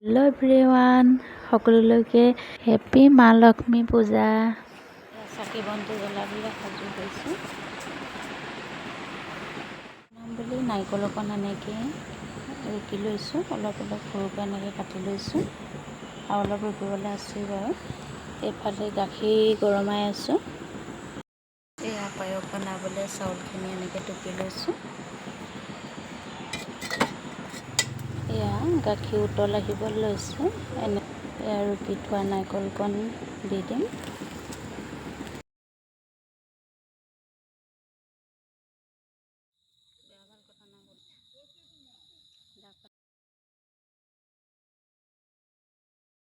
Hello' everyone, সকলোলৈকে happy মা লক্ষ্মী পূজা। চাকি বন্তি জ্বলাবলৈ সাজু হৈছোঁ বুলি নাৰিকল অকণ এনেকৈ ৰুকি লৈছোঁ, অলপ সৰুকৈ এনেকৈ কাটি লৈছোঁ আৰু অলপ ৰুকিবলৈ আছেই বাৰু। এইফালে গাখীৰ গৰমাই আছোঁ। এয়া পায়স বনাবলৈ চাউলখিনি এনেকৈ টুকি লৈছোঁ। এয়া গাখীৰ উতল আহিব লৈছে, এয়া ৰুকি থোৱা নাৰিকলকণ দি দিম।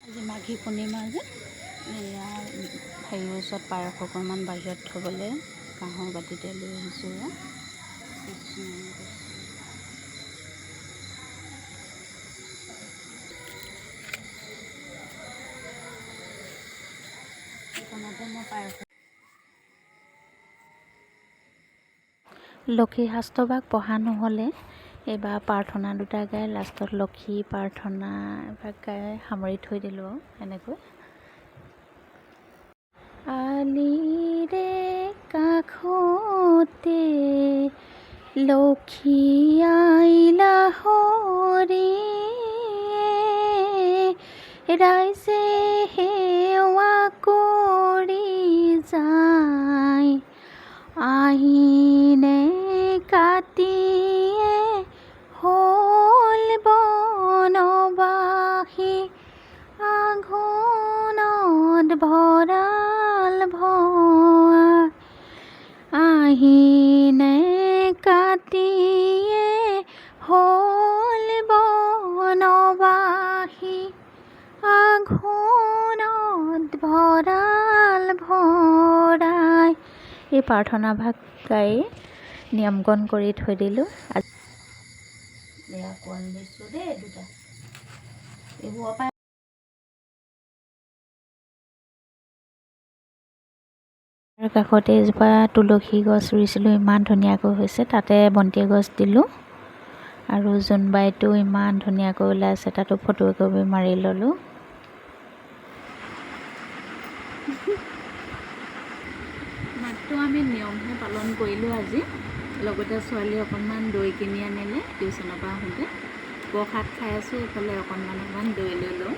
আজি মাঘী পূৰ্ণিমা যে, এয়া হেৰিৰ ওচৰত পায়স অকণমান বাহিৰত থ'বলৈ কাঁহৰ বাতিতে লৈ আহিছোঁ। লক্ষী শাস্ত্ৰভাগ পঢ়া নহ'লে এইবাৰ প্ৰাৰ্থনা দুটা গাই লাষ্টত লক্ষী প্ৰাৰ্থনা এভাগ গাই সামৰি থৈ দিলোঁ আৰু এনেকৈ। আলিৰে কাষতে লক্ষী আইলা হৰি, ৰাইজে সেৱা কৰি যায়, আহিনে কাটিয়ে হ'ল বনবাসী, আঘোণত ভঁৰাল ভৰা, আহিনে কাটিয়ে হ'ল বনবাসী, আঘোণত ভঁৰাল ভৰাই। এই প্ৰাৰ্থনা ভাগ গাই নিয়মকণ কৰি থৈ দিলোঁ। এয়া কল দিছোঁ দেই দুটা, এইবোৰ কাষতে এজোপা তুলসী গছ ৰুইছিলোঁ, ইমান ধুনীয়াকৈ হৈছে। তাতে বন্তি এগছ দিলোঁ আৰু জোনবাইটো ইমান ধুনীয়াকৈ ওলাইছে, তাতো ফটো একপি মাৰি ল'লোঁ। মাত্ৰ আমি নিয়মহে পালন কৰিলোঁ আজি। লগতে ছোৱালী অকণমান দৈ কিনি আনিলে টিউশ্যনৰ পৰা আহোঁতে, প্ৰসাদ খাই আছোঁ। এইফালে অকণমান দৈ লৈ লওঁ।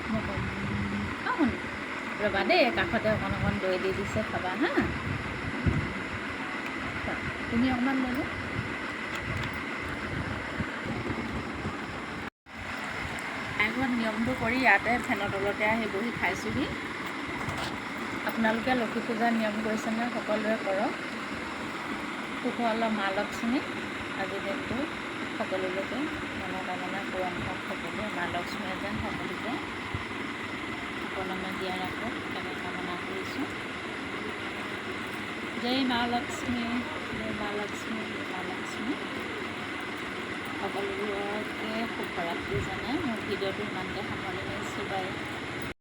ৰ'বা দেই, কাষতে অকণ দৈ দি দিছে, খাবা হা। তুমি অকণমান লৈ লোৱা। আগত নিয়মটো কৰি ইয়াতে ফেনৰ তলতে আহি বহি খাইছোঁহি। আপোনালোকে লক্ষী পূজাৰ নিয়ম কৰিছেনে? সকলোৱে কৰক। কুশল মা লক্ষ্মী আজিৰ দিনটো সকলোলৈকে মনোকামনা পূৰণ হওক। সকলোৱে মা লক্ষ্মীয়ে যেন সকলোকে সুকলমে জীয়াই ৰাখক, তেনে কামনা কৰিছোঁ। জয় মা লক্ষ্মী, জয় মা লক্ষ্মী, জয় মা লক্ষ্মী। সকলোকে শুভৰাত্ৰি জনাই মোৰ ভিডিঅ'টো ইমানতে সামৰণি মাৰিছোঁ। বাই।